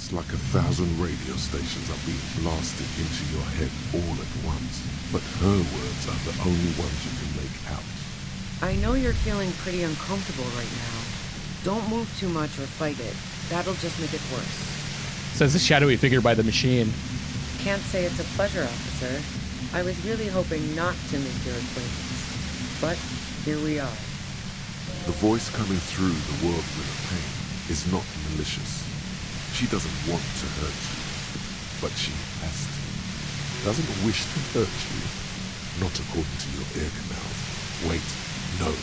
It's like 1,000 radio stations are being blasted into your head all at once. But her words are the only ones you can make out. I know you're feeling pretty uncomfortable right now. Don't move too much or fight it. That'll just make it worse. Says the shadowy figure by the machine. Can't say it's a pleasure, officer. I was really hoping not to make your acquaintance. But here we are. The voice coming through the whirlwind of pain is not malicious. She doesn't want to hurt you, but she has to. Doesn't wish to hurt you, not according to your ear canals. Wait, no,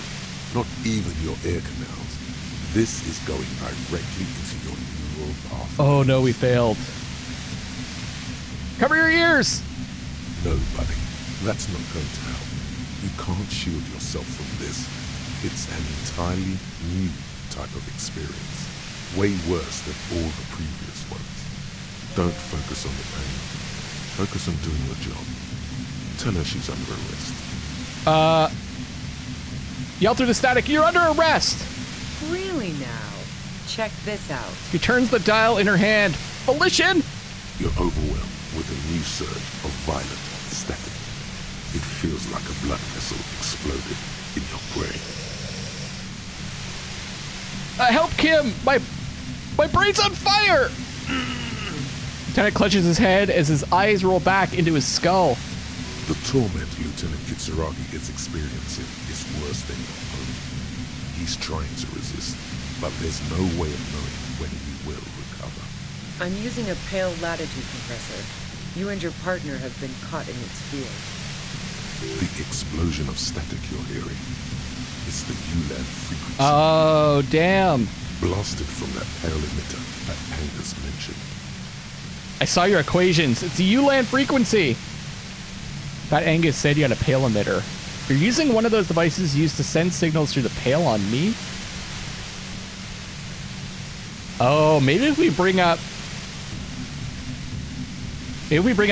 not even your ear canals. This is going directly into your neural pathway. Oh no, we failed. Cover your ears! No, buddy, that's not going to help. You can't shield yourself from this. It's an entirely new type of experience. Way worse than all the previous ones. Don't focus on the pain. Focus on doing your job. Tell her she's under arrest. Yell through the static, you're under arrest! Really now? Check this out. She turns the dial in her hand. Volition! You're overwhelmed with a new surge of violent static. It feels like a blood vessel exploded in your brain. Help Kim! My brain's on fire! Lieutenant clutches his head as his eyes roll back into his skull. The torment Lieutenant Kitsuragi is experiencing is worse than your own. He's trying to resist, but there's no way of knowing when he will recover. I'm using a pale latitude compressor. You and your partner have been caught in its field. The explosion of static you're hearing is the ULAN frequency. Oh, damn. Blasted from that pale emitter that Angus mentioned. I saw your equations. It's a ULAN frequency. That Angus said you had a pale emitter. You're using one of those devices used to send signals through the pale on me? Oh, maybe if we bring up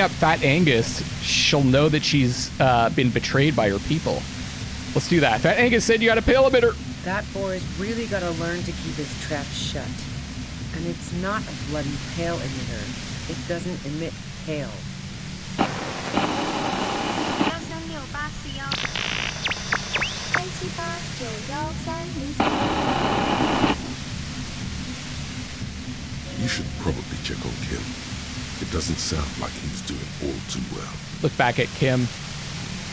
Fat Angus, she'll know that she's been betrayed by her people. Let's do that. Fat Angus said you had a pale emitter. That boy's really gotta learn to keep his trap shut. And it's not a bloody pale emitter. It doesn't emit pale. You should probably check on Kim. It doesn't sound like he's doing all too well. Look back at Kim.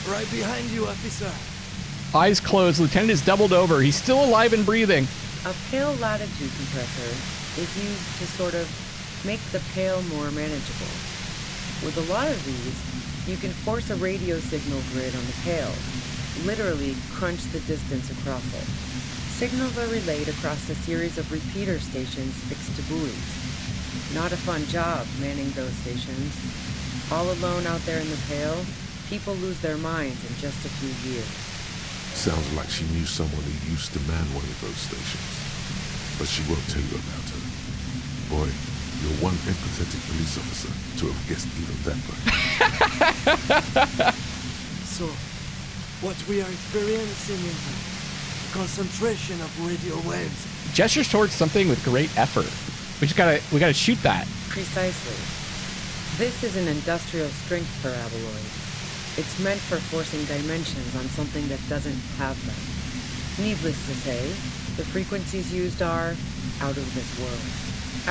Right behind you, officer. Eyes closed. Lieutenant is doubled over. He's still alive and breathing. A pale latitude compressor is used to sort of make the pale more manageable. With a lot of these, you can force a radio signal grid on the pale, literally crunch the distance across it. Signals are relayed across a series of repeater stations fixed to buoys. Not a fun job manning those stations. All alone out there in the pale, people lose their minds in just a few years. Sounds like she knew someone who used to man one of those stations. But she won't tell you about her. Boy, you're one empathetic police officer to have guessed even that much. So, what we are experiencing is a concentration of radio waves. Gestures towards something with great effort. We gotta shoot that. Precisely. This is an industrial strength paraboloid. It's meant for forcing dimensions on something that doesn't have them. Needless to say, the frequencies used are out of this world.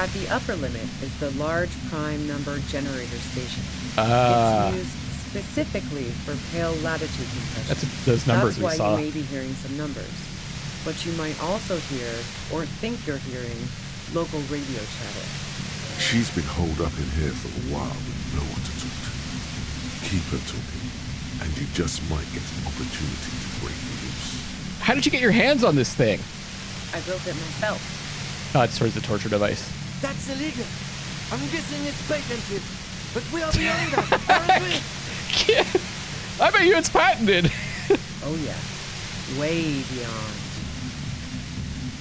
At the upper limit is the large prime number generator station. It's used specifically for pale latitude compression. That's those numbers we saw. That's why you may be hearing some numbers. But you might also hear, or think you're hearing, local radio chatter. She's been holed up in here for a while with no one to talk to. Keep her talking, and you just might get an opportunity to break loose. How did you get your hands on this thing? I built it myself. Oh, it's towards the torture device. That's illegal. I'm guessing it's patented. But we are beyond that, aren't we? I bet you it's patented. Oh yeah, way beyond.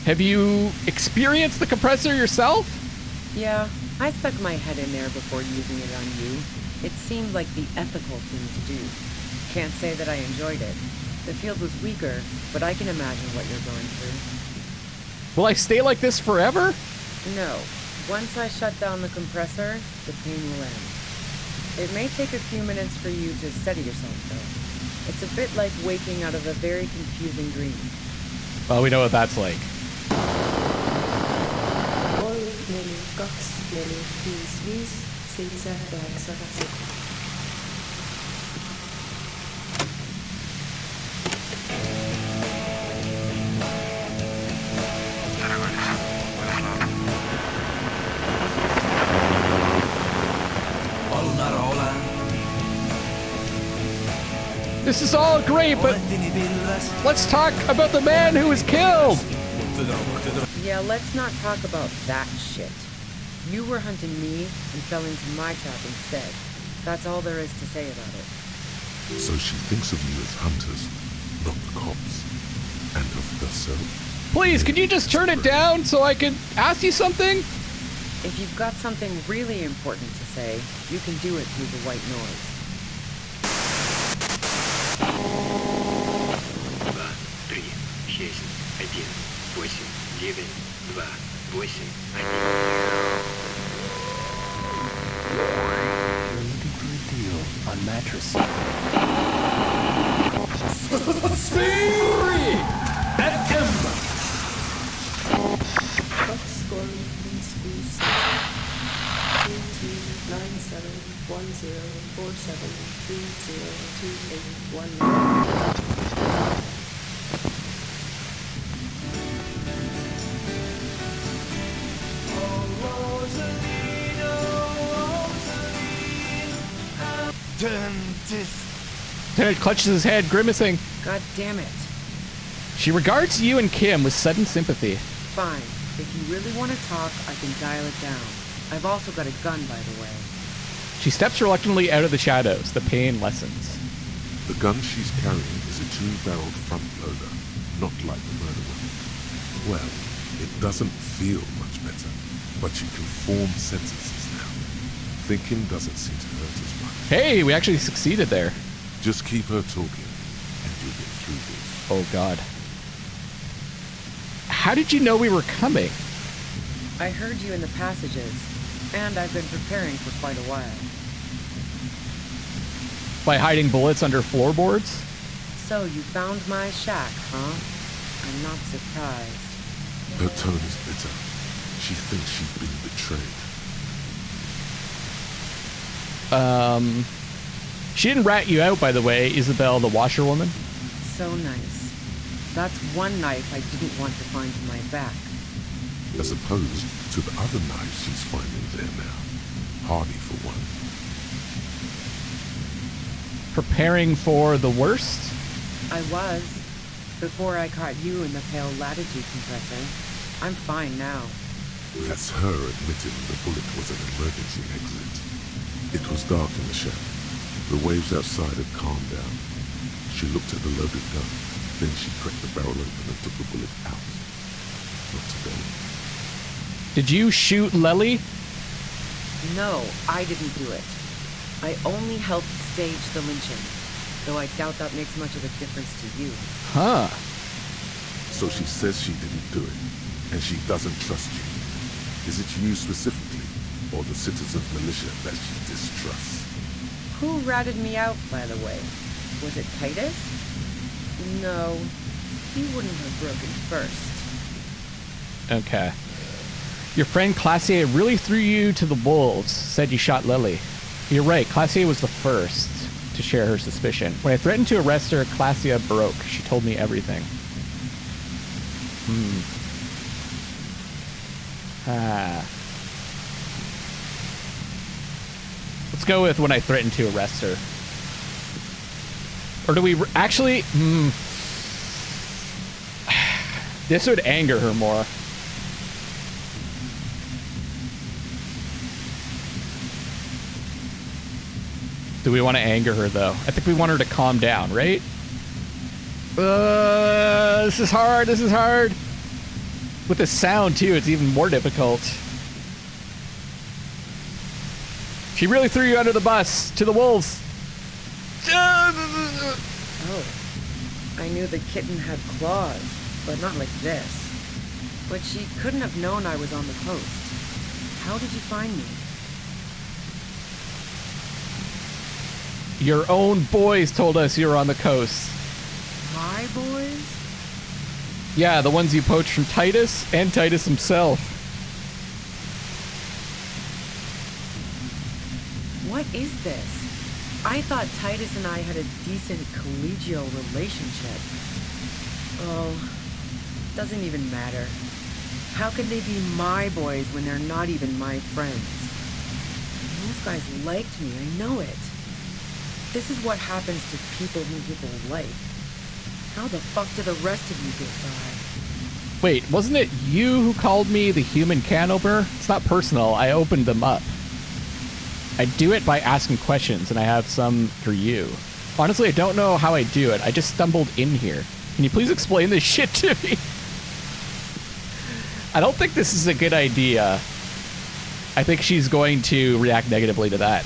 Have you experienced the compressor yourself? Yeah, I stuck my head in there before using it on you. It seemed like the ethical thing to do. Can't say that I enjoyed it. The field was weaker, but I can imagine what you're going through. Will I stay like this forever? No, Once I shut down the compressor, the pain will end. It may take a few minutes for you to steady yourself, though. It's a bit like waking out of a very confusing dream. Well, we know what that's like. This is all great, but let's talk about the man who was killed. Yeah, let's not talk about that shit. You were hunting me and fell into my trap instead. That's all there is to say about it. So she thinks of you as hunters, not the cops, and of herself. Please, could you just turn it down so I could ask you something? If you've got something really important to say, you can do it through the white noise. 3, 6, 1, 8, 9, 2, 8, 1. You're looking for a deal on mattress. Speed at Ember. Lieutenant clutches his head, grimacing. God damn it. She regards you and Kim with sudden sympathy. Fine. If you really want to talk, I can dial it down. I've also got a gun, by the way. She steps reluctantly out of the shadows. The pain lessens. The gun she's carrying is a 2-barreled front loader, not like the murder one. Well, it doesn't feel much better, but she can form sentences now. Thinking doesn't seem to hurt as much. Hey, we actually succeeded there. Just keep her talking, and you'll get through this. Oh, God. How did you know we were coming? I heard you in the passages, and I've been preparing for quite a while. By hiding bullets under floorboards? So you found my shack, huh? I'm not surprised. Her tone is bitter. She thinks she's been betrayed. She didn't rat you out, by the way, Isabel, the washerwoman. So nice. That's one knife I didn't want to find in my back. As opposed to the other knives she's finding there now. Hardy for one. Preparing for the worst? I was. Before I caught you in the pale latitude compressor. I'm fine now. That's her admitting the bullet was an emergency exit. It was dark in the shack. The waves outside had calmed down. She looked at the loaded gun. Then she cracked the barrel open and took the bullet out. Not today. Did you shoot Lely? No, I didn't do it. I only helped stage the lynching, though I doubt that makes much of a difference to you. Huh. So she says she didn't do it, and she doesn't trust you. Is it you specifically, or the citizen militia that she distrusts? Who ratted me out, by the way? Was it Titus? No, he wouldn't have broken first. Okay. Your friend Classier really threw you to the wolves, said you shot Lily. You're right, Classier was the first to share her suspicion. When I threatened to arrest her, Classier broke. She told me everything. Let's go with when I threatened to arrest her. Or do we actually... This would anger her more. Do we want to anger her, though? I think we want her to calm down, right? This is hard. This is hard. With the sound, too, it's even more difficult. She really threw you under the bus. To the wolves. Oh. I knew the kitten had claws, but not like this. But she couldn't have known I was on the coast. How did you find me? Your own boys told us you were on the coast. My boys? Yeah, the ones you poached from Titus and Titus himself. What is this? I thought Titus and I had a decent collegial relationship. Oh, doesn't even matter. How can they be my boys when they're not even my friends? Those guys liked me, I know it. This is what happens to people who people like. How the fuck did the rest of you get by? Wait, wasn't it you who called me the human can opener? It's not personal, I opened them up. I do it by asking questions, and I have some for you. Honestly, I don't know how I do it. I just stumbled in here. Can you please explain this shit to me? I don't think this is a good idea. I think she's going to react negatively to that.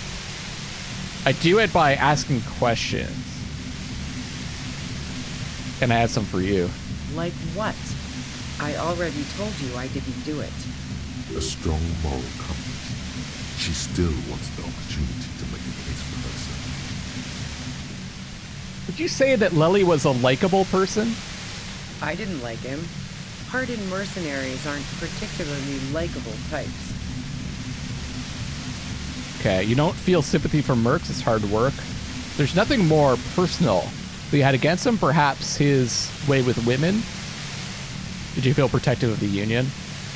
I do it by asking questions. And I have some for you. Like what? I already told you I didn't do it. A strong moral compass. She still wants the opportunity to make a case for herself. Would you say that Lely was a likable person? I didn't like him. Hardened mercenaries aren't particularly likable types. Okay, you don't feel sympathy for Mercs, it's hard work. There's nothing more personal that you had against him, perhaps his way with women? Did you feel protective of the Union?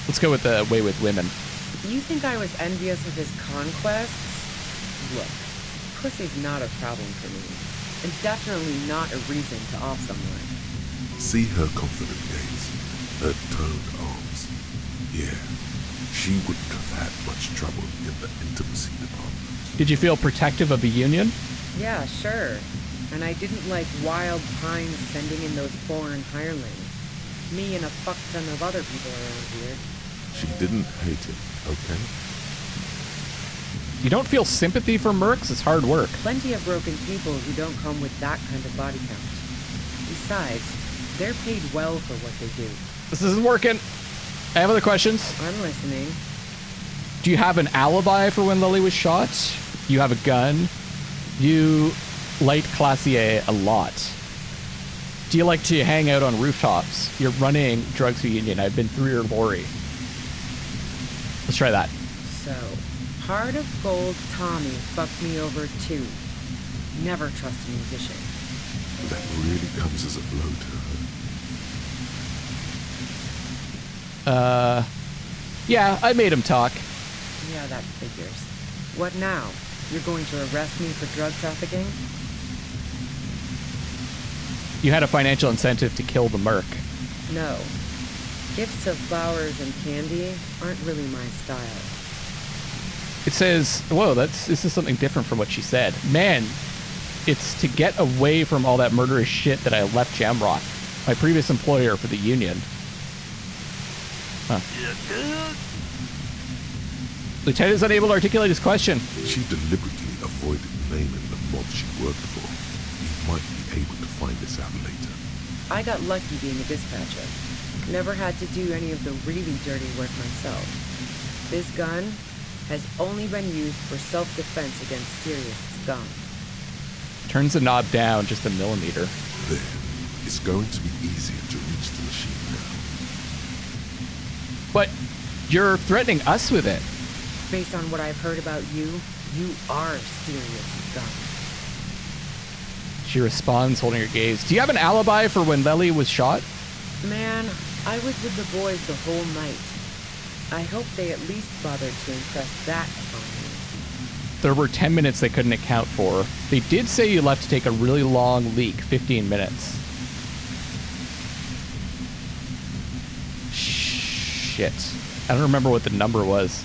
Let's go with the way with women. You think I was envious of his conquests? Look, pussy's not a problem for me, and definitely not a reason to off someone. See her confident gaze, her toned arms. Yeah, she wouldn't have had much trouble in the intimacy department. Did you feel protective of the Union? Yeah, sure. And I didn't like Wild Pines sending in those foreign hirelings. Me and a fuck ton of other people around here. She didn't hate him, okay? You don't feel sympathy for Mercs? It's hard work. Plenty of broken people who don't come with that kind of body count. Besides, they're paid well for what they do. This isn't working. I have other questions. I'm listening. Do you have an alibi for when Lily was shot? You have a gun? You liked Classier a lot. Do you like to hang out on rooftops? You're running drugs for Union. I've been through your lorry. Let's try that. So, Heart of Gold Tommy fucked me over too. Never trust a musician. That really comes as a blow to her. Yeah, I made him talk. Yeah, that figures. What now? You're going to arrest me for drug trafficking? You had a financial incentive to kill the Merc. No. Gifts of flowers and candy aren't really my style. It says, whoa, this is something different from what she said. Man, it's to get away from all that murderous shit that I left Jamrock, my previous employer for the Union. Huh. Lieutenant is unable to articulate his question. She deliberately avoided naming the mob she worked for. You might be able to find this out later. I got lucky being a dispatcher. Never had to do any of the really dirty work myself. This gun has only been used for self-defense against serious scum. Turns the knob down just a millimeter. There. It's going to be easier to reach the machine now. But you're threatening us with it. Based on what I've heard about you, you are serious scum. She responds, holding her gaze. Do you have an alibi for when Lely was shot? Man, I was with the boys the whole night. I hope they at least bothered to impress that upon me. There were 10 minutes they couldn't account for. They did say you left to take a really long leak, 15 minutes. Shit. I don't remember what the number was.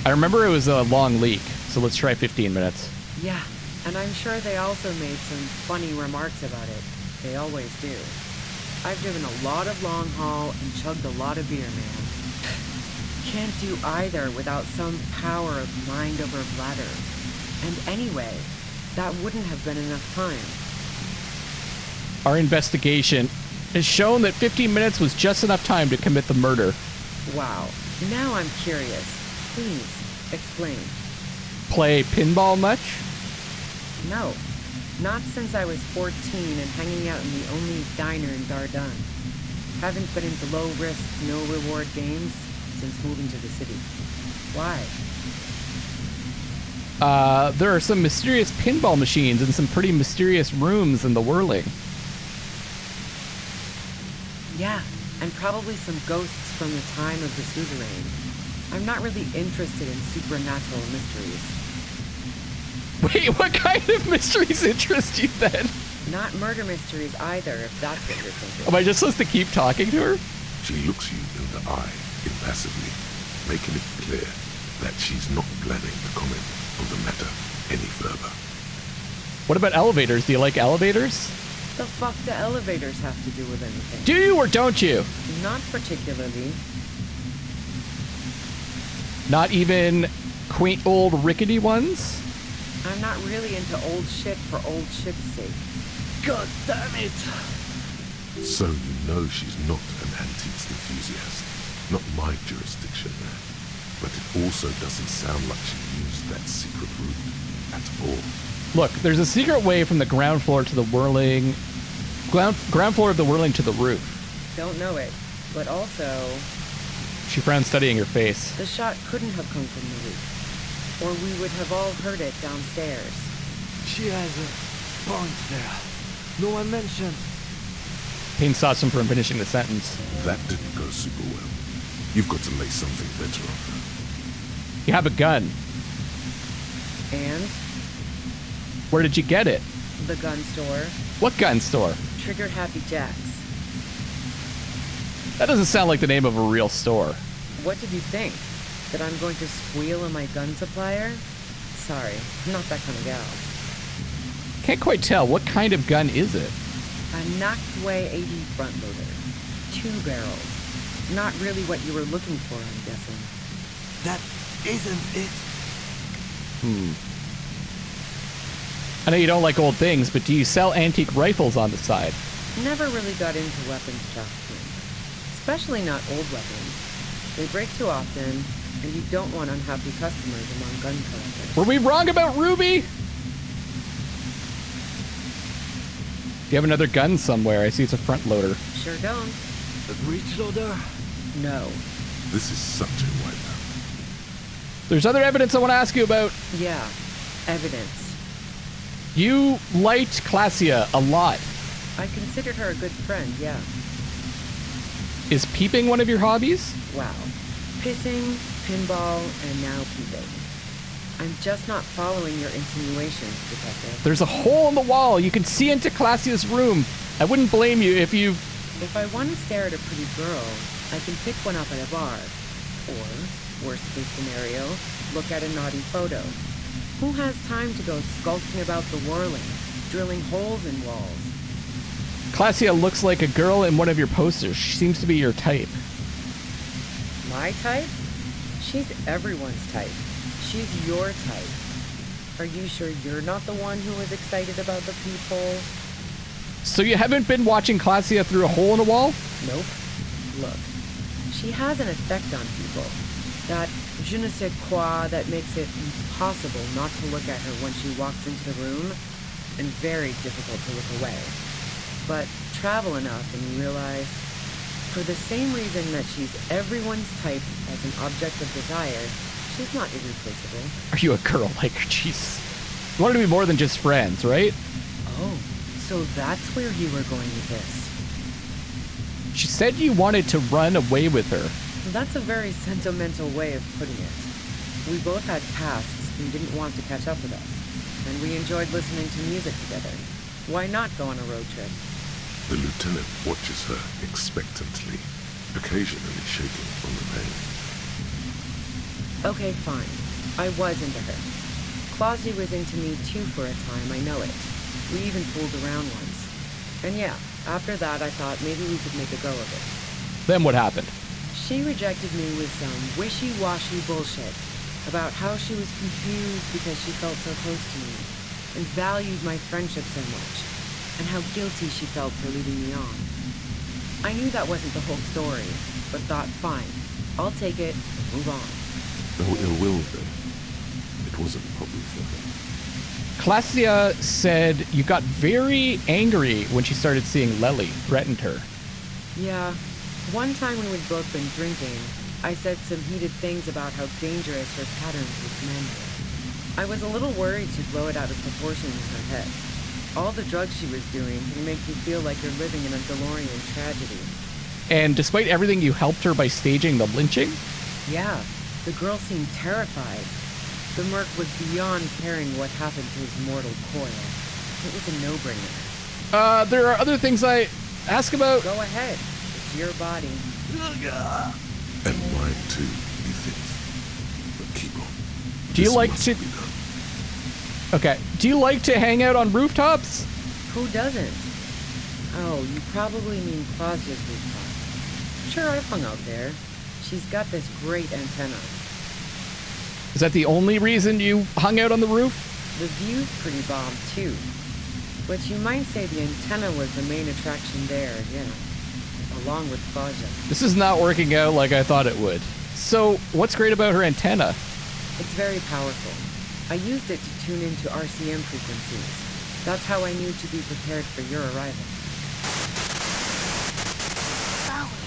I remember it was a long leak, so let's try 15 minutes. Yeah, and I'm sure they also made some funny remarks about it. They always do. I've driven a lot of long haul and chugged a lot of beer, man. Can't do either without some power of mind over bladder. And anyway, that wouldn't have been enough time. Our investigation has shown that 15 minutes was just enough time to commit the murder. Wow, now I'm curious. Please, explain. Play pinball much? No, not since I was 14 and hanging out in the only diner in Dardun. Haven't been into low-risk, no-reward games since moving to the city. Why? There are some mysterious pinball machines in some pretty mysterious rooms in the Whirling. Yeah, and probably some ghosts from the time of the suzerain. I'm not really interested in supernatural mysteries. Wait, what kind of mysteries interest you then? Not murder mysteries either, if that's what you're thinking. Am I just supposed to keep talking to her? She looks you in the eye impassively, making it clear that she's not planning to comment on the matter any further. What about elevators? Do you like elevators? The fuck do elevators have to do with anything? Do you or don't you? Not particularly. Not even quaint old rickety ones? I'm not really into old shit for old shit's sake. God damn it! So you know she's not an antiques enthusiast. Not my jurisdiction there. But it also doesn't sound like she used that secret route at all. Look, there's a secret way from the ground floor to the Whirling... Ground floor of the Whirling to the roof. Don't know it, but also, She frowned, studying her face. the shot couldn't have come from the roof. Or we would have all heard it downstairs. She has a point there. No one mentioned. Payne stopped him from finishing the sentence. That didn't go super well. You've got to lay something better on her. You have a gun. And Where did you get it? the gun store, What gun store? Trigger Happy Jacks. That doesn't sound like the name of a real store. What did you think? That I'm going to squeal on my gun supplier? Sorry, I'm not that kind of gal. Can't quite tell. What kind of gun is it? A knocked-away 80 front loader. 2-barreled. Not really what you were looking for, I'm guessing. That isn't it. I know you don't like old things, but do you sell antique rifles on the side? Never really got into weapons trafficking. Especially not old weapons. They break too often, and you don't want unhappy customers among gun collectors. Were we wrong about Ruby? Do you have another gun somewhere? I see it's a front loader. Sure don't. A breech loader? No. This is such a wipeout. There's other evidence I want to ask you about. Yeah. Evidence. You liked Classia a lot. I considered her a good friend, yeah. Is peeping one of your hobbies? Wow. Pissing, pinball, and now peeping. I'm just not following your insinuations, Detective. There's a hole in the wall. You can see into Classia's room. I wouldn't blame you if you've... If I want to stare at a pretty girl, I can pick one up at a bar. Or, worst case scenario, look at a naughty photo. Who has time to go skulking about the Whirling, drilling holes in walls? Classia looks like a girl in one of your posters. She seems to be your type. My type? She's everyone's type. She's your type. Are you sure you're not the one who was excited about the peephole? So you haven't been watching Classia through a hole in a wall? Nope. Look, she has an effect on people. That je ne sais quoi that makes it impossible not to look at her when she walks into the room, and very difficult to look away. But travel enough and you realize, for the same reason that she's everyone's type as an object of desire, she's not irreplaceable. Are you a girl? Like, jeez. You want to be more than just friends, right? Oh, so that's where you were going with this. She said you wanted to run away with her. That's a very sentimental way of putting it. We both had pasts and didn't want to catch up with us, and we enjoyed listening to music together. Why not go on a road trip? The lieutenant watches her expectantly, occasionally shaking from the pain. Okay, fine. I was into her. Clausy was into me too for a time, I know it. We even fooled around once. And yeah, after that I thought maybe we could make a go of it. Then what happened? She rejected me with some wishy-washy bullshit about how she was confused because she felt so close to me and valued my friendship so much, and how guilty she felt for leading me on. I knew that wasn't the whole story, but thought, fine, I'll take it and move on. No ill will there. It wasn't probably for her. Classia said you got very angry when she started seeing Lely threatened her. Yeah, one time when we'd both been drinking, I said some heated things about how dangerous her patterns with men were. I was a little worried she'd blow it out of proportion in her head. All the drugs she was doing can make you feel like you're living in a DeLorean tragedy. And despite everything, you helped her by staging the lynching? Yeah, the girl seemed terrified. The merc was beyond caring what happened to his mortal coil. It was a no-brainer. There are other things I ask about. Go ahead. It's your body. And mine too, methinks. But keep on. Do you This like must to... be done. Okay. Do you like to hang out on rooftops? Who doesn't? Oh, you probably mean Clausia's rooftop. Sure, I've hung out there. She's got this great antenna. Is that the only reason you hung out on the roof? The view's pretty bomb, too. But you might say the antenna was the main attraction there, along with Clausia. This is not working out like I thought it would. So, what's great about her antenna? It's very powerful. I used it to tune into RCM frequencies. That's how I knew to be prepared for your arrival.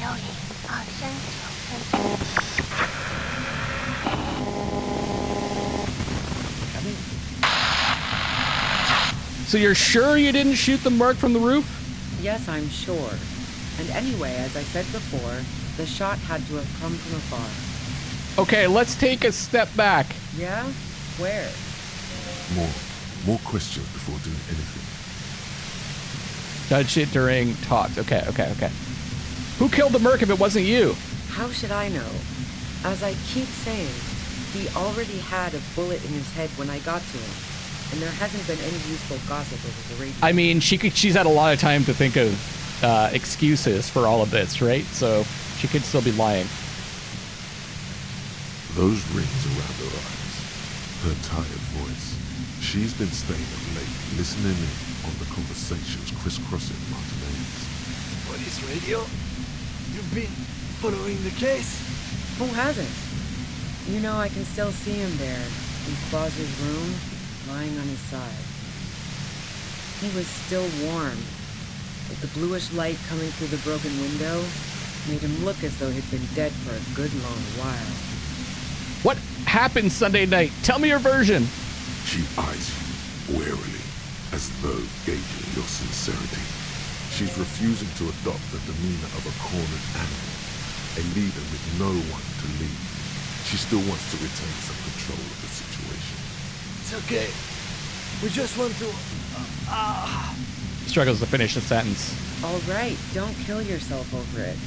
1529. So you're sure you didn't shoot the merc from the roof? Yes, I'm sure. And anyway, as I said before, the shot had to have come from afar. Okay, let's take a step back. Yeah? Where? More questions before doing anything. Judge it during talks. Okay. Who killed the merc if it wasn't you? How should I know? As I keep saying, he already had a bullet in his head when I got to him. And there hasn't been any useful gossip over the radio. I mean, she's had a lot of time to think of excuses for all of this, right? So she could still be lying. Those rings around her eyes, her tired voice. She's been staying up late, listening in on the conversations crisscrossing Martinez. Police radio? You've been following the case? Who hasn't? You know, I can still see him there, in Claus's room, lying on his side. He was still warm, but the bluish light coming through the broken window made him look as though he'd been dead for a good long while. What happened Sunday night? Tell me your version. She eyes you warily, as though gauging your sincerity. She's refusing to adopt the demeanor of a cornered animal, a leader with no one to lead. She still wants to retain some control of the situation. It's okay. We just want to... Struggles to finish the sentence. All right, don't kill yourself over it.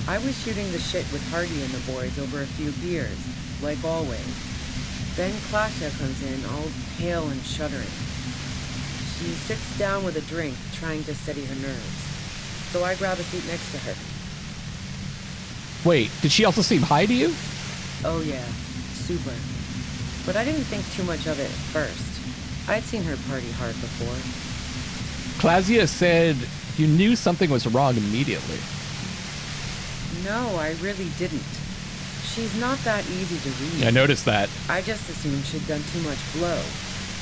I was shooting the shit with Hardy and the boys over a few beers, like always. Then Classia comes in, all pale and shuddering. She sits down with a drink, trying to steady her nerves. So I grab a seat next to her. Wait, did she also seem high to you? Oh yeah, super. But I didn't think too much of it at first. I'd seen her party hard before. Classia said you knew something was wrong immediately. No, I really didn't. She's not that easy to read. I noticed that. I just assumed she'd done too much blow.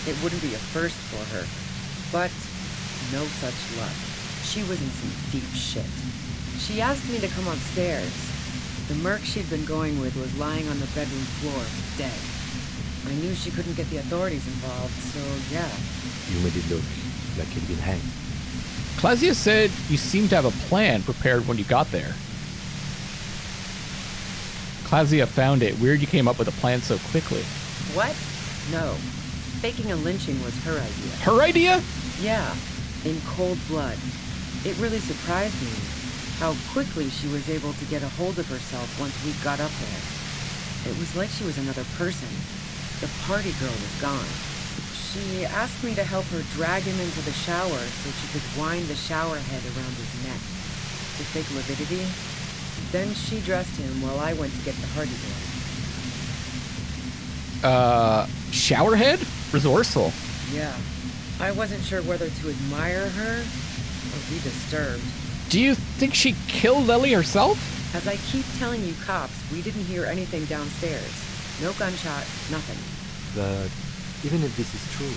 It wouldn't be a first for her. But no such luck. She was in some deep shit. She asked me to come upstairs. The merc she'd been going with was lying on the bedroom floor, dead. I knew she couldn't get the authorities involved, so yeah. You made it look like he'd been hanged. Classia said you seemed to have a plan prepared when you got there. Classia found it weird you came up with a plan so quickly. What? No. Faking a lynching was her idea. Her idea? Yeah, in cold blood. It really surprised me how quickly she was able to get a hold of herself once we got up there. It was like she was another person. The party girl was gone. She asked me to help her drag him into the shower so she could wind the shower head around his neck to fake lividity. Then she dressed him while I went to get the Hardy boy. Showerhead? Resourceful. Yeah. I wasn't sure whether to admire her or be disturbed. Do you think she killed Lely herself? As I keep telling you cops, we didn't hear anything downstairs. No gunshot, nothing. But even if this is true,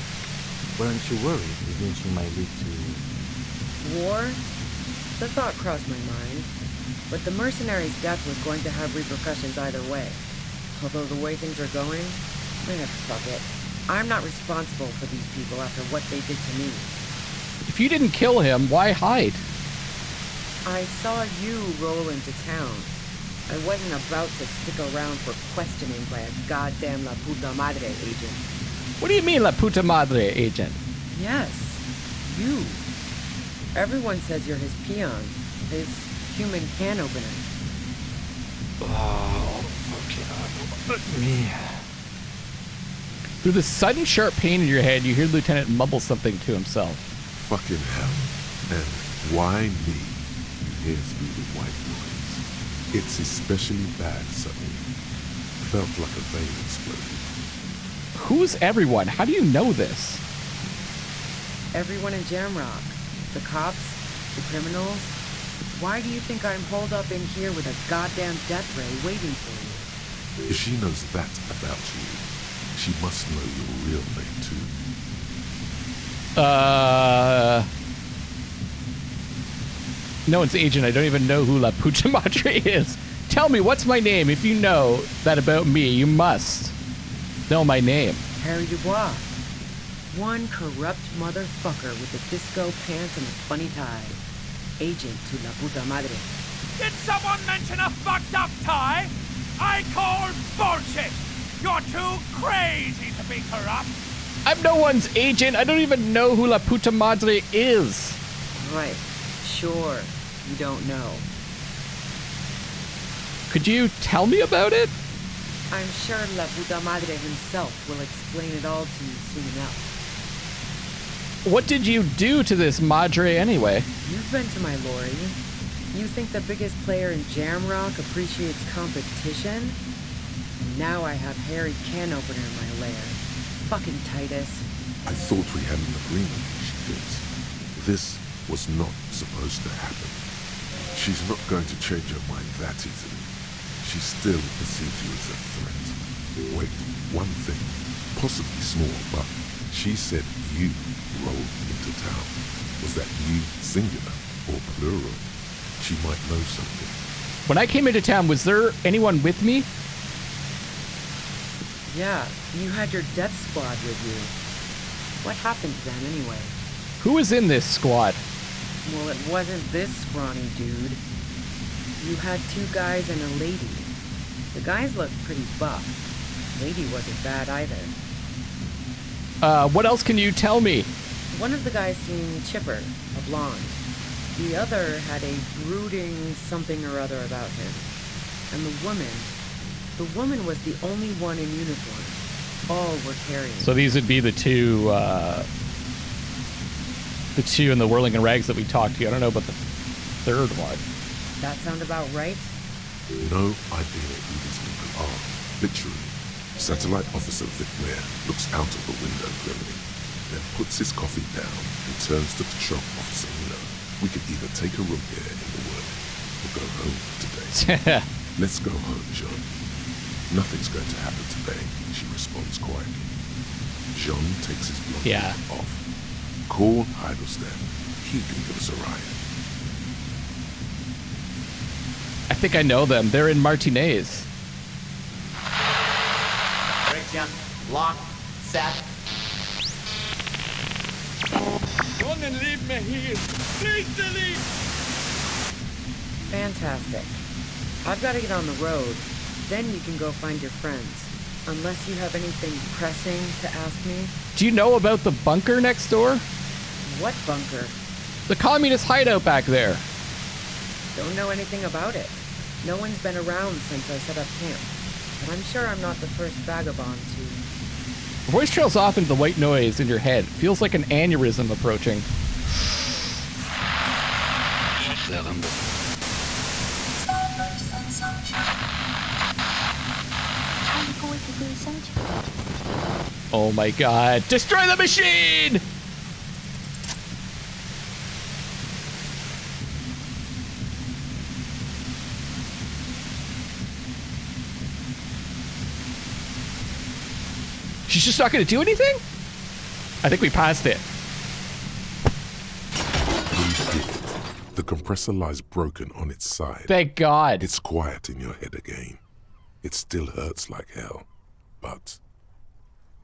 weren't you worried his lynching might lead to... War? The thought crossed my mind. But the mercenary's death was going to have repercussions either way. Although the way things are going, fuck it. I'm not responsible for these people after what they did to me. If you didn't kill him, why hide? I saw you roll into town. I wasn't about to stick around for questioning by a goddamn La Puta Madre agent. What do you mean, La Puta Madre agent? Yes, you. Everyone says you're his peon, his human can opener. Oh, fucking me. Through the sudden sharp pain in your head, you hear Lieutenant mumble something to himself. Fucking hell. And why me? You hear through the white noise. It's especially bad suddenly. Felt like a vein exploded. Who's everyone? How do you know this? Everyone in Jamrock. The cops, the criminals. Why do you think I'm holed up in here with a goddamn death ray waiting for you? If she knows that about you, she must know your real name too. No one's agent. I don't even know who La Puta Madre is. Tell me, what's my name? If you know that about me, you must know my name. Harry Dubois. One corrupt motherfucker with the disco pants and a funny tie. Agent to La Puta Madre. Did someone mention a fucked up tie? I call bullshit! You're too crazy to be corrupt! I'm no one's agent. I don't even know who La Puta Madre is. Right. Sure. You don't know. Could you tell me about it? I'm sure La Puta Madre himself will explain it all to you soon enough. What did you do to this Madre anyway? You've been to my lorry. You think the biggest player in Jamrock appreciates competition? And now I have Harry Can Opener in my lair. Fucking Titus. I thought we had an agreement, she thinks. This was not supposed to happen. She's not going to change her mind that easily. She still perceives you as a threat. Wait, one thing, possibly small, but she said you rolled into town. Was that you singular or plural? She might know something. When I came into town, was there anyone with me? Yeah, you had your death squad with you. What happened to them anyway? Who was in this squad? Well, it wasn't this scrawny dude. You had 2 guys and a lady. The guys looked pretty buff. Lady wasn't bad either. What else can you tell me? One of the guys seemed chipper, a blonde. The other had a brooding something or other about him. And the woman was the only one in uniform. All were carrying. So these would be the two in the whirling and rags that we talked to. I don't know about the third one. That sound about right? No idea who these people are. Literally. Satellite Officer Vic Mayer looks out of the window grimly, then puts his coffee down and turns to Patrol Officer Miller. We could either take a room here in the wood or go home for today. Let's go home, John. Nothing's going to happen today, she responds quietly. John takes his blonde wig off. Call Heidelstein. He can give us a ride. I think I know them. They're in Martinez. Breakdown, lock, set. Don't leave me here! Please delete! Fantastic. I've got to get on the road. Then you can go find your friends. Unless you have anything pressing to ask me. Do you know about the bunker next door? What bunker? The communist hideout back there. Don't know anything about it. No one's been around since I set up camp. But I'm sure I'm not the first vagabond to... Your voice trails off into the white noise in your head. Feels like an aneurysm approaching. Oh my god. Destroy the machine! She's just not going to do anything? I think we passed it. We did it. The compressor lies broken on its side. Thank God. It's quiet in your head again. It still hurts like hell, but...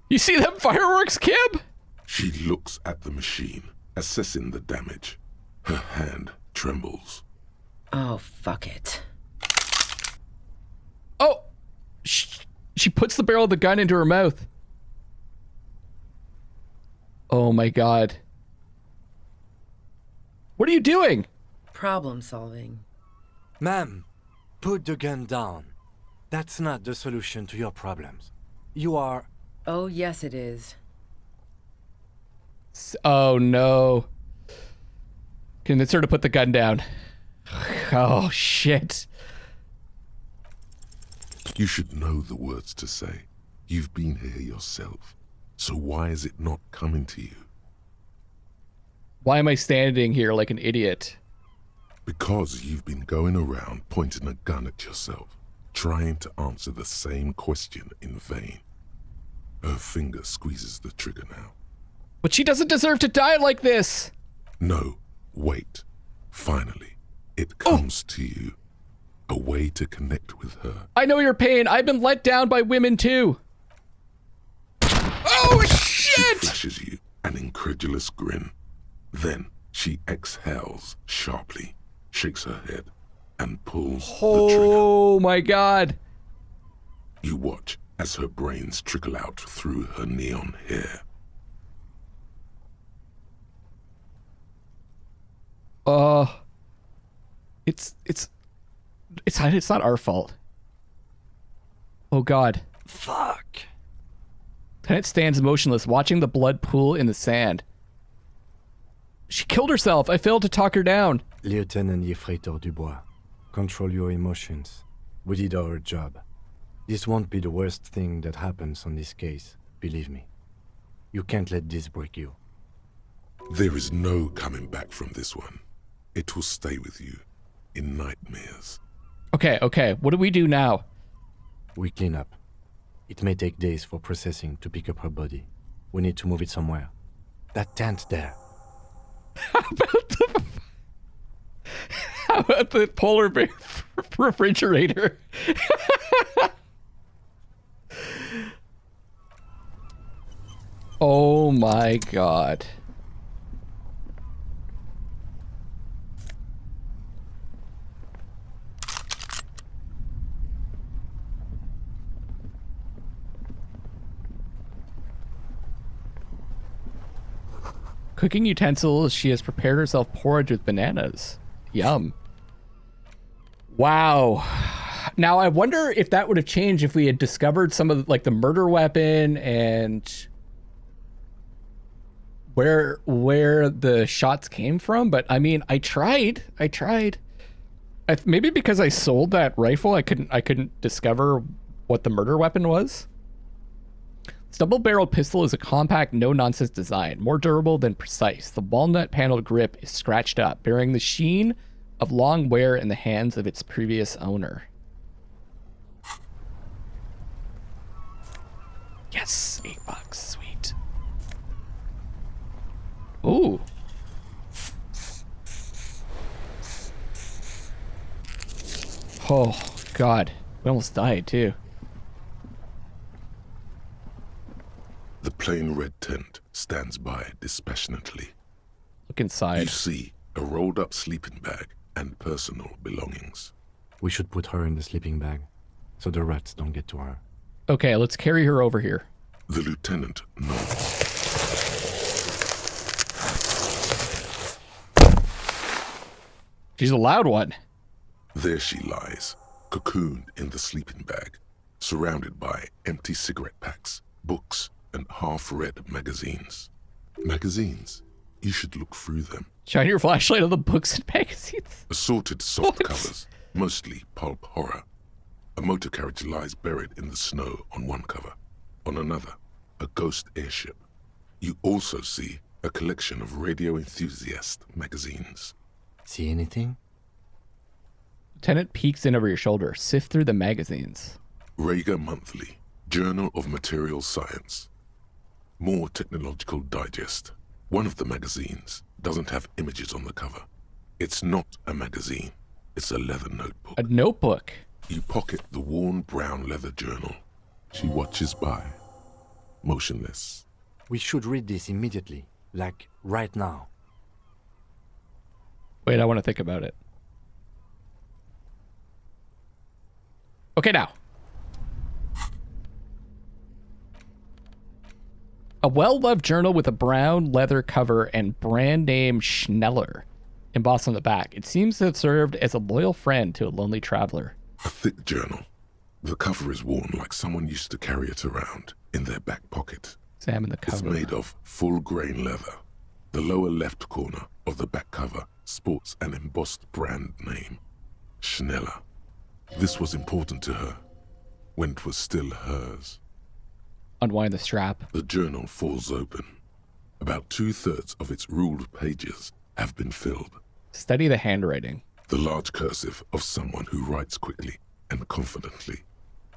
You see them fireworks, Kib? She looks at the machine, assessing the damage. Her hand trembles. Oh, fuck it. Oh! She puts the barrel of the gun into her mouth. Oh my God. What are you doing? Problem solving. Ma'am, put the gun down. That's not the solution to your problems. You are... Oh, yes, it is. Oh no. Convince her to put the gun down. Oh shit. You should know the words to say. You've been here yourself. So why is it not coming to you? Why am I standing here like an idiot? Because you've been going around pointing a gun at yourself, trying to answer the same question in vain. Her finger squeezes the trigger now. But she doesn't deserve to die like this. No, wait. Finally, it comes to you. A way to connect with her. I know your pain. I've been let down by women too. Oh shit! She flashes you an incredulous grin. Then she exhales sharply, shakes her head, and pulls the trigger. Oh my God. You watch as her brains trickle out through her neon hair. It's not our fault. Oh God. Fuck. Tenet stands motionless, watching the blood pool in the sand. She killed herself. I failed to talk her down. Lieutenant Yefreitor Dubois, control your emotions. We did our job. This won't be the worst thing that happens on this case, believe me. You can't let this break you. There is no coming back from this one. It will stay with you in nightmares. Okay. What do we do now? We clean up. It may take days for processing to pick up her body. We need to move it somewhere. That tent there. How about the polar bear refrigerator? Oh my God. Cooking utensils. She has prepared herself porridge with bananas. Yum. Wow. Now I wonder if that would have changed if we had discovered some of the murder weapon and where the shots came from. But I mean, I tried. Maybe because I sold that rifle, I couldn't discover what the murder weapon was. This double-barreled pistol is a compact, no-nonsense design, more durable than precise. The walnut-paneled grip is scratched up, bearing the sheen of long wear in the hands of its previous owner. Yes, $8, sweet. Ooh. Oh, God. We almost died, too. The plain red tent stands by dispassionately. Look inside. You see a rolled-up sleeping bag and personal belongings. We should put her in the sleeping bag, so the rats don't get to her. Okay, let's carry her over here. The lieutenant nods. She's a loud one. There she lies, cocooned in the sleeping bag, surrounded by empty cigarette packs, books, and half-read magazines. Magazines? You should look through them. Shine your flashlight on the books and magazines. Assorted soft covers, mostly pulp horror. A motor carriage lies buried in the snow on one cover. On another, a ghost airship. You also see a collection of radio enthusiast magazines. See anything? Lieutenant peeks in over your shoulder. Sift through the magazines. Rager Monthly, Journal of Material Science, More technological digest. One of the magazines doesn't have images on the cover. It's not a magazine. It's a leather notebook. A notebook? You pocket the worn brown leather journal. She watches by, motionless. We should read this immediately, like right now. Wait, I want to think about it. Okay, now. A well-loved journal with a brown leather cover and brand name Schneller embossed on the back. It seems to have served as a loyal friend to a lonely traveler. A thick journal. The cover is worn like someone used to carry it around in their back pocket. Examine the cover. It's made of full-grain leather. The lower left corner of the back cover sports an embossed brand name, Schneller. This was important to her when it was still hers. Unwind the strap. The journal falls open. About 2/3 of its ruled pages have been filled. Study the handwriting. The large cursive of someone who writes quickly and confidently.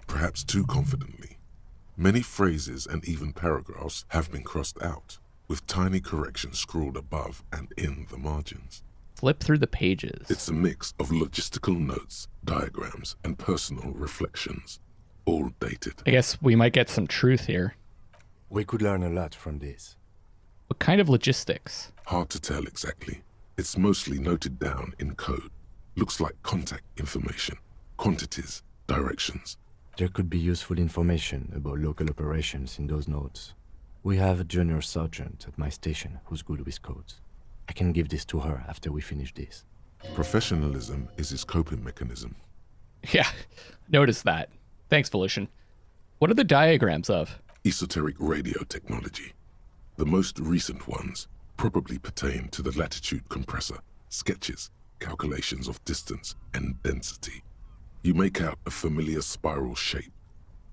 Perhaps too confidently. Many phrases and even paragraphs have been crossed out, with tiny corrections scrawled above and in the margins. Flip through the pages. It's a mix of logistical notes, diagrams, and personal reflections, all dated. I guess we might get some truth here. We could learn a lot from this. What kind of logistics? Hard to tell exactly. It's mostly noted down in code. Looks like contact information, quantities, directions. There could be useful information about local operations in those notes. We have a junior sergeant at my station who's good with codes. I can give this to her after we finish this. Professionalism is his coping mechanism. Yeah, notice that. Thanks, Volition. What are the diagrams of? Esoteric radio technology. The most recent ones probably pertain to the latitude compressor, sketches, calculations of distance and density. You make out a familiar spiral shape.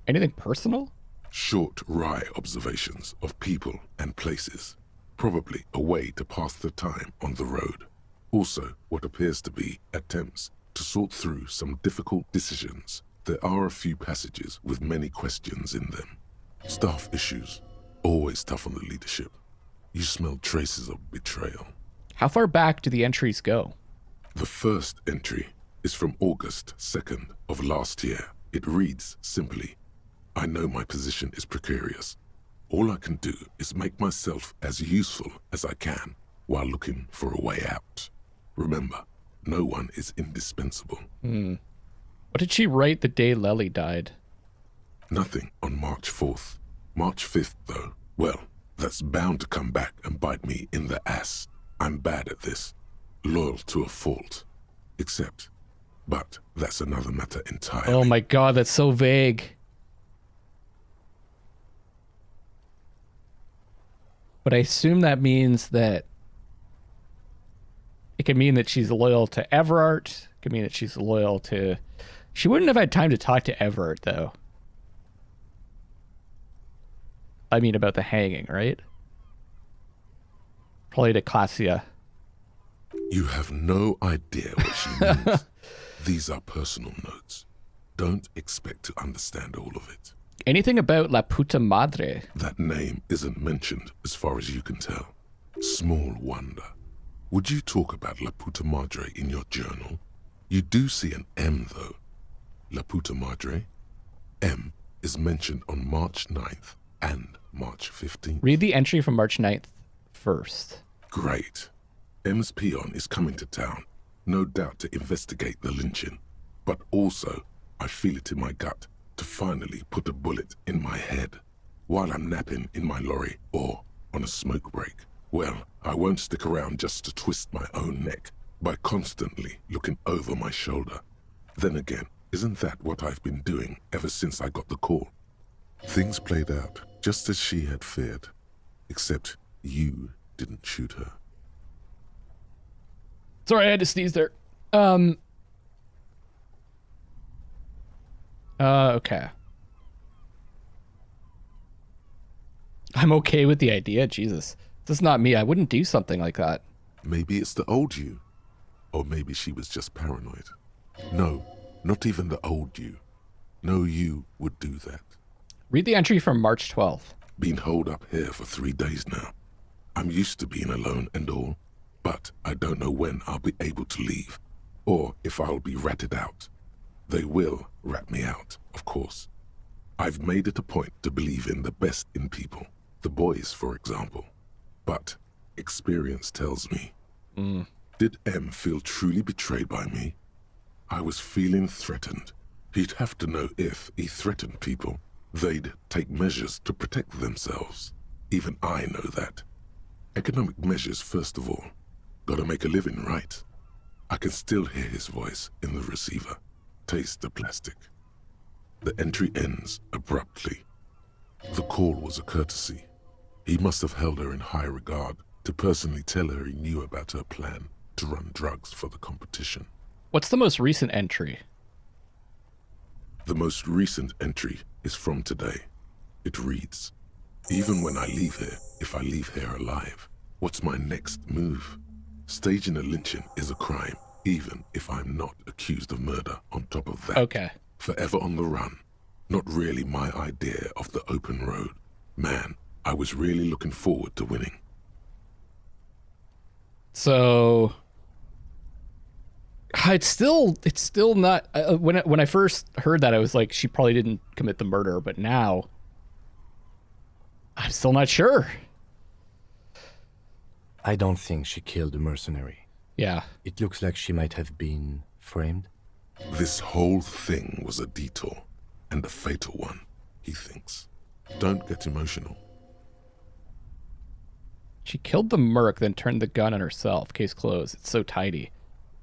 Anything personal? Short, wry observations of people and places. Probably a way to pass the time on the road. Also, what appears to be attempts to sort through some difficult decisions. There are a few passages with many questions in them. Staff issues. Always tough on the leadership. You smell traces of betrayal. How far back do the entries go? The first entry is from August 2nd of last year. It reads simply, I know my position is precarious. All I can do is make myself as useful as I can while looking for a way out. Remember, no one is indispensable. What did she write the day Lely died? Nothing on March 4th. March 5th, though, well, that's bound to come back and bite me in the ass. I'm bad at this. Loyal to a fault. But that's another matter entirely. Oh my god, that's so vague. But I assume that means that it can mean that she's loyal to Everard. It can mean that she's loyal to... She wouldn't have had time to talk to Everard, though. I mean, about the hanging, right? Probably to Classia. You have no idea what she means. These are personal notes. Don't expect to understand all of it. Anything about La Puta Madre? That name isn't mentioned as far as you can tell. Small wonder. Would you talk about La Puta Madre in your journal? You do see an M, though. La Puta Madre. M is mentioned on March 9th and March 15th. Read the entry from March 9th first. Great. M's peon is coming to town, no doubt to investigate the lynching. But also, I feel it in my gut to finally put a bullet in my head while I'm napping in my lorry or on a smoke break. Well, I won't stick around just to twist my own neck by constantly looking over my shoulder. Then again, isn't that what I've been doing ever since I got the call? Things played out just as she had feared, except you didn't shoot her. Sorry, I had to sneeze there. Okay. I'm okay with the idea, Jesus. This is not me. I wouldn't do something like that. Maybe it's the old you. Or maybe she was just paranoid. No, not even the old you. No you would do that. Read the entry from March 12th. Been holed up here for 3 days now. I'm used to being alone and all, but I don't know when I'll be able to leave, or if I'll be ratted out. They will rat me out, of course. I've made it a point to believe in the best in people, the boys, for example. But experience tells me, did M feel truly betrayed by me? I was feeling threatened. He'd have to know if he threatened people, they'd take measures to protect themselves. Even I know that. Economic measures, first of all. Gotta make a living, right? I can still hear his voice in the receiver. Taste the plastic. The entry ends abruptly. The call was a courtesy. He must have held her in high regard to personally tell her he knew about her plan to run drugs for the competition. What's the most recent entry? The most recent entry is from today. It reads, even when I leave here, if I leave here alive, what's my next move? Staging a lynching is a crime, even if I'm not accused of murder on top of that. Okay. Forever on the run. Not really my idea of the open road. Man, I was really looking forward to winning. So it's still not. When I first heard that, I was like, she probably didn't commit the murder, but now I'm still not sure. I don't think she killed the mercenary. Yeah. It looks like she might have been framed. This whole thing was a detour, and a fatal one, he thinks. Don't get emotional. She killed the merc, then turned the gun on herself. Case closed. It's so tidy.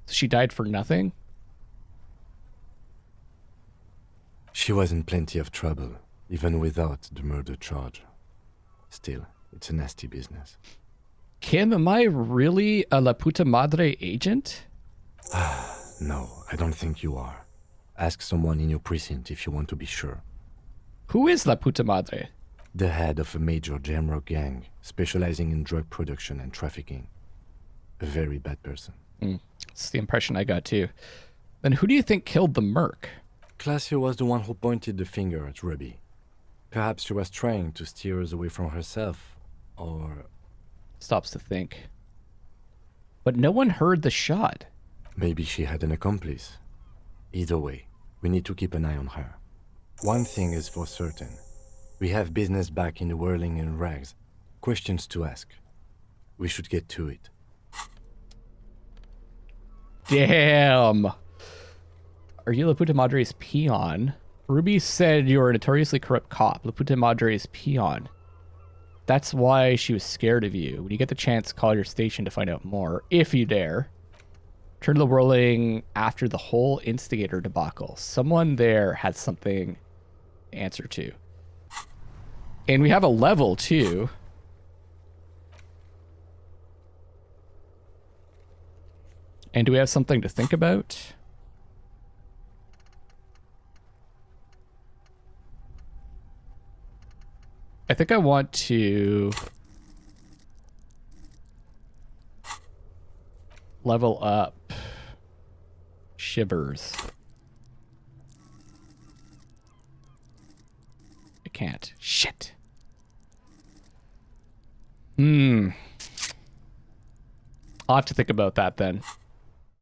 So she died for nothing? She was in plenty of trouble, even without the murder charge. Still, it's a nasty business. Kim, am I really a La Puta Madre agent? No, I don't think you are. Ask someone in your precinct if you want to be sure. Who is La Puta Madre? The head of a major Jamrock gang, specializing in drug production and trafficking. A very bad person. That's the impression I got too. Then who do you think killed the merc? Classio was the one who pointed the finger at Ruby. Perhaps she was trying to steer us away from herself, or... Stops to think. But no one heard the shot. Maybe she had an accomplice. Either way, we need to keep an eye on her. One thing is for certain. We have business back in the whirling in rags. Questions to ask. We should get to it. Damn. Are you La Puta Madre's peon? Ruby said you're a notoriously corrupt cop. La Puta Madre's peon. That's why she was scared of you. When you get the chance, call your station to find out more, if you dare. Turn to the whirling after the whole Instigator debacle. Someone there had something to answer to. And we have a level, too. And do we have something to think about? I think I want to level up Shivers. I can't. Shit. I'll have to think about that then.